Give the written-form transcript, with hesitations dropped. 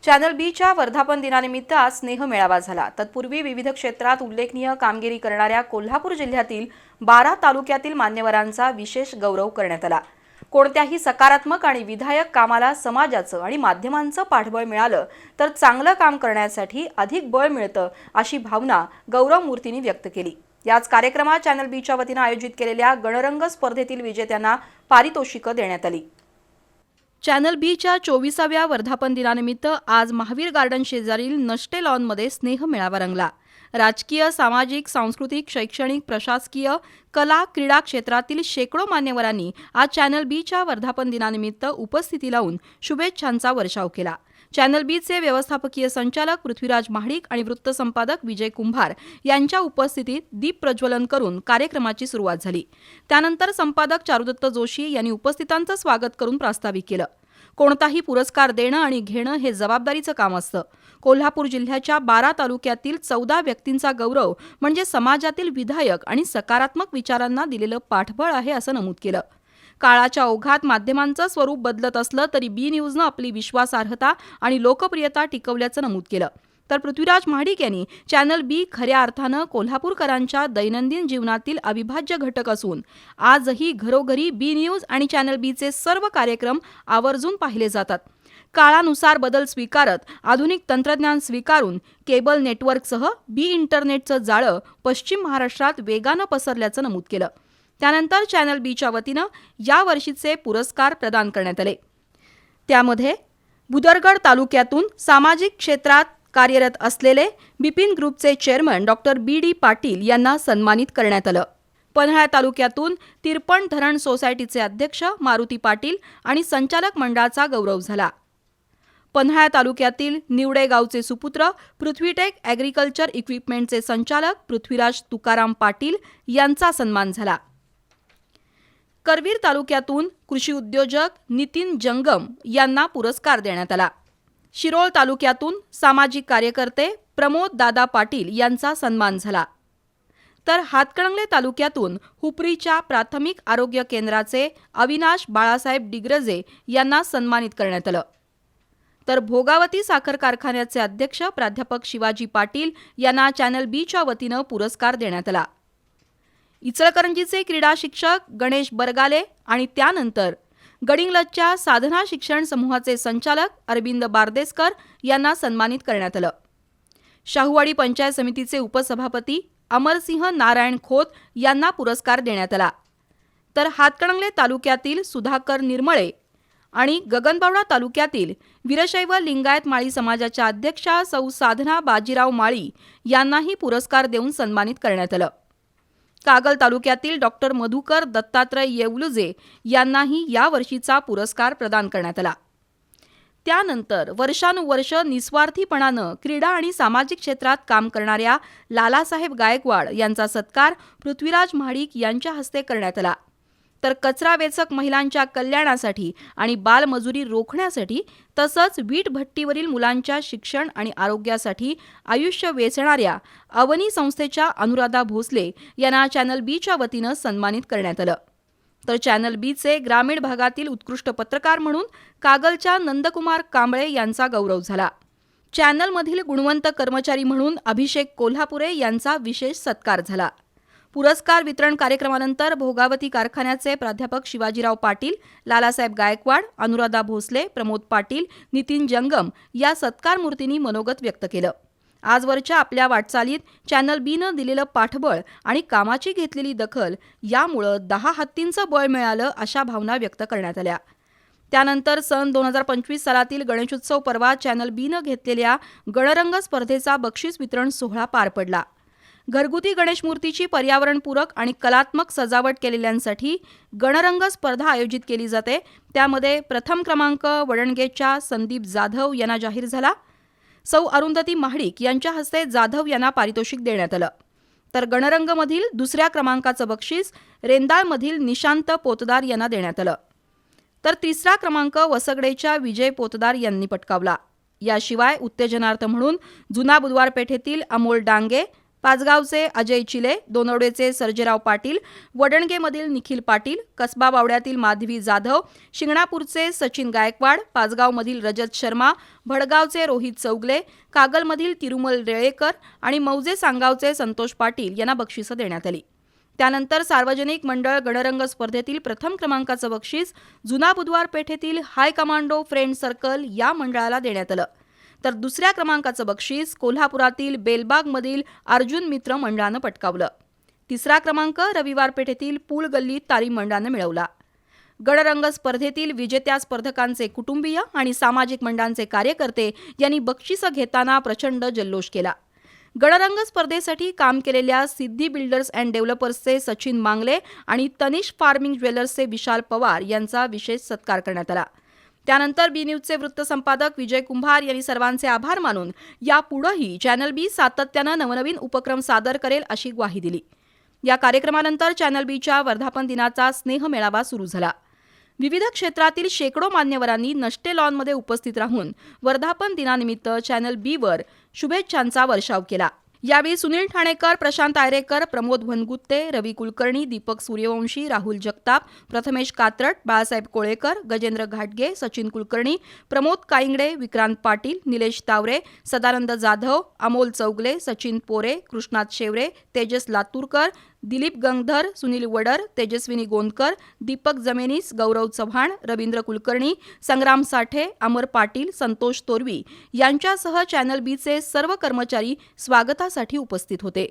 Channel बीच्या वर्धापन दिनानिमित्त आज स्नेह मेळावा झाला। तत्पूर्वी विविध क्षेत्रात उल्लेखनीय कामगिरी करणाऱ्या कोल्हापूर जिल्ह्यातील 12 तालुक्यातील मान्यवरांचा विशेष गौरव करण्यात आला। कोणत्याही सकारात्मक आणि विधायक कामाला समाजाचं आणि माध्यमांचं पाठबळ मिळालं तर चांगलं काम करण्यासाठी अधिक बळ मिळतं, अशी भावना गौरव मूर्तींनी व्यक्त केली। याच कार्यक्रमात चॅनल बीच्या वतीने आयोजित केलेल्या गणरंग स्पर्धेतील विजेत्यांना पारितोषिकं देण्यात आली। चॅनल बीच्या 24व्या वर्धापन दिनानिमित्त आज महावीर गार्डन शेजारील नष्टे लॉनमध्ये स्नेह मेळावा रंगला। राजकीय, सामाजिक, सांस्कृतिक, शैक्षणिक, प्रशासकीय, कला, क्रीडा क्षेत्रातील शेकडो मान्यवरांनी आज चॅनल बीच्या वर्धापन दिनानिमित्त उपस्थिती लावून शुभेच्छांचा वर्षाव केला। चॅनल बीचे व्यवस्थापकीय संचालक पृथ्वीराज महाडिक आणि वृत्तसंपादक विजय कुंभार यांच्या उपस्थितीत दीप प्रज्वलन करून कार्यक्रमाची सुरुवात झाली। त्यानंतर संपादक चारुदत्त जोशी यांनी उपस्थितांचं स्वागत करून प्रास्ताविक केलं। कोणताही पुरस्कार देणं आणि घेणं हे जबाबदारीचं काम असतं। कोल्हापूर जिल्ह्याच्या 12 तालुक्यातील 14 व्यक्तींचा गौरव म्हणजे समाजातील विधायक आणि सकारात्मक विचारांना दिलेलं पाठबळ आहे, असं नमूद केलं। काळाच्या ओघात माध्यमांचं स्वरूप बदलत असलं तरी बी न्यूजनं आपली विश्वासार्हता आणि लोकप्रियता टिकवल्याचं नमूद केलं। तर पृथ्वीराज महाडिक यांनी चॅनल बी खऱ्या अर्थानं कोल्हापूरकरांच्या दैनंदिन जीवनातील अविभाज्य घटक असून आजही घरोघरी बी न्यूज आणि चॅनल बीचे सर्व कार्यक्रम आवर्जून पाहिले जातात। काळानुसार बदल स्वीकारत आधुनिक तंत्रज्ञान स्वीकारून केबल नेटवर्कसह बी इंटरनेटचं जाळं पश्चिम महाराष्ट्रात वेगानं पसरल्याचं नमूद केलं। त्यानंतर चॅनल बीच्या वतीनं या वर्षीचे पुरस्कार प्रदान करण्यात आले। त्यामध्ये भुदरगड तालुक्यातून सामाजिक क्षेत्रात कार्यरत असलेले बिपिन ग्रुपचे चेअरमन डॉक्टर बी.डी. पाटील यांना सन्मानित करण्यात आलं। पन्हाळा तालुक्यातून तिरपण धरण सोसायटीचे अध्यक्ष मारुती पाटील आणि संचालक मंडळाचा गौरव झाला। पन्हाळा तालुक्यातील निवडे गावचे सुपुत्र पृथ्वीटेक ॲग्रिकल्चर इक्विपमेंटचे संचालक पृथ्वीराज तुकाराम पाटील यांचा सन्मान झाला। करवीर तालुक्यातून कृषी उद्योजक नितीन जंगम यांना पुरस्कार देण्यात आला। शिरोळ तालुक्यातून सामाजिक कार्यकर्ते प्रमोद दादा पाटील यांचा सन्मान झाला। तर हातकणंगले तालुक्यातून हुपरीच्या प्राथमिक आरोग्य केंद्राचे अविनाश बाळासाहेब डिग्रजे यांना सन्मानित करण्यात आलं। तर भोगावती साखर कारखान्याचे अध्यक्ष प्राध्यापक शिवाजी पाटील यांना चॅनल बीच्या वतीनं पुरस्कार देण्यात आला। इचलकरंजीचे क्रीडा शिक्षक गणेश बरगाले आणि त्यानंतर गडिंग्लजच्या साधना शिक्षण समूहाचे संचालक अरविंद बारदेसकर यांना सन्मानित करण्यात आलं। शाहूवाडी पंचायत समितीचे उपसभापती अमरसिंह नारायण खोत यांना पुरस्कार देण्यात आला। तर हातकणंगले तालुक्यातील सुधाकर निर्मळे आणि गगनबावडा तालुक्यातील वीरशैव लिंगायत माळी समाजाच्या अध्यक्षा सौ साधना बाजीराव माळी यांनाही पुरस्कार देऊन सन्मानित करण्यात आलं। कागल तालुक्यातील डॉक्टर मधुकर दत्तात्रय येवलुजे यांनाही या वर्षीचा पुरस्कार प्रदान करण्यात आला। त्यानंतर वर्षानुवर्ष निस्वार्थीपणानं क्रीडा आणि सामाजिक क्षेत्रात काम करणाऱ्या लालासाहेब गायकवाड यांचा सत्कार पृथ्वीराज महाडिक यांच्या हस्ते करण्यात आला। तर कचरा वेचक महिलांच्या कल्याणासाठी आणि बालमजुरी रोखण्यासाठी तसंच वीट भट्टीवरील मुलांच्या शिक्षण आणि आरोग्यासाठी आयुष्य वेचणाऱ्या अवनी संस्थेच्या अनुराधा भोसले यांना चॅनल बीच्या वतीनं सन्मानित करण्यात आलं। तर चॅनल बीचे ग्रामीण भागातील उत्कृष्ट पत्रकार म्हणून कागलच्या नंदकुमार कांबळे यांचा गौरव झाला। चॅनलमधील गुणवंत कर्मचारी म्हणून अभिषेक कोल्हापुरे यांचा विशेष सत्कार झाला। पुरस्कार वितरण कार्यक्रमानंतर भोगावती कारखान्याचे प्राध्यापक शिवाजीराव पाटील, लालासाहेब गायकवाड, अनुराधा भोसले, प्रमोद पाटील, नितीन जंगम या सत्कार मूर्तींनी मनोगत व्यक्त केलं। आजवरच्या आपल्या वाटचालीत चॅनल बीनं दिलेलं पाठबळ आणि कामाची घेतलेली दखल यामुळं 10 हत्तींचं बळ मिळालं, अशा भावना व्यक्त करण्यात आल्या। त्यानंतर सन 2025 सालातील गणेशोत्सव पर्वात चॅनल बीनं घेतलेल्या गणरंग स्पर्धेचा बक्षीस वितरण सोहळा पार पडला। घरगुती गणेश मूर्तीची पर्यावरणपूरक आणि कलात्मक सजावट केलेल्यांसाठी गणरंग स्पर्धा आयोजित केली जाते। त्यामध्ये प्रथम क्रमांक वडणगेच्या संदीप जाधव यांना जाहीर झाला। सौ अरुंधती महाडिक यांच्या हस्ते जाधव यांना पारितोषिक देण्यात आलं। तर गणरंगमधील दुसऱ्या क्रमांकाचं बक्षीस रेंदाळमधील निशांत पोतदार यांना देण्यात आलं। तर तिसरा क्रमांक वसगडेच्या विजय पोतदार यांनी पटकावला। याशिवाय उत्तेजनार्थ म्हणून जुना बुधवार पेठेतील अमोल डांगे, पाचगावचे अजय चिले, दोनवडेचे सर्जेराव पाटील, वडणगेमधील निखिल पाटील, कसबा बावड्यातील माधवी जाधव, शिंगणापूरचे सचिन गायकवाड, पाचगावमधील रजत शर्मा, भडगावचे रोहित चौगले, कागलमधील तिरुमल रेळेकर आणि मौजे सांगावचे संतोष पाटील यांना बक्षिसं देण्यात आली. त्यानंतर सार्वजनिक मंडळ गणरंग स्पर्धेतील प्रथम क्रमांकाचं बक्षीस जुना बुधवार पेठेतील हाय कमांडो फ्रेंड सर्कल या मंडळाला देण्यात आलं. तर दुसऱ्या क्रमांकाचं बक्षीस कोल्हापुरातील बेलबागमधील अर्जुन मित्र मंडळानं पटकावलं. तिसरा क्रमांक रविवार पेठेतील पूल गल्ली तालीम मंडळानं मिळवला. गणरंग स्पर्धेतील विजेत्या स्पर्धकांचे कुटुंबीय आणि सामाजिक मंडळांचे कार्यकर्ते यांनी बक्षिसं घेताना प्रचंड जल्लोष केला. गणरंग स्पर्धेसाठी काम केलेल्या सिद्धी बिल्डर्स अँड डेव्हलपर्सचे सचिन मांगले आणि तनिष फार्मिंग ज्वेलर्सचे विशाल पवार यांचा विशेष सत्कार करण्यात आला. त्यानंतर बी न्यूजचे वृत्तसंपादक विजय कुंभार यांनी सर्वांचे आभार मानून यापुढेही चॅनल बी सातत्यानं नवनवीन उपक्रम सादर करेल अशी ग्वाही दिली. या कार्यक्रमानंतर चॅनल बीच्या वर्धापन दिनाचा स्नेहमेळावा सुरू झाला. विविध क्षेत्रातील शेकडो मान्यवरांनी नष्टे लॉनमध्ये उपस्थित राहून वर्धापन दिनानिमित्त चॅनल बीवर शुभेच्छांचा वर्षाव केला. यावेळी सुनील ठाणेकर, प्रशांत आयरेकर, प्रमोद वनगुत्ते, रवी कुलकर्णी, दीपक सूर्यवंशी, राहुल जगताप, प्रथमेश कात्रट, बाळासाहेब कोळेकर, गजेंद्र घाटगे, सचिन कुलकर्णी, प्रमोद काईंगडे, विक्रांत पाटील, निलेश तावरे, सदानंद जाधव, अमोल चौगले, सचिन पोरे, कृष्णात शेवरे, तेजस लातूरकर, दिलीप गंगधर, सुनील वडर, तेजस्विनी गोंदकर, दीपक जमेनीस, गौरव चव्हाण, रवींद्र कुलकर्णी, संग्राम साठे, अमर पाटील, संतोष तोरवी यांच्यासह चॅनल बीचे सर्व कर्मचारी स्वागतासाठी उपस्थित होते.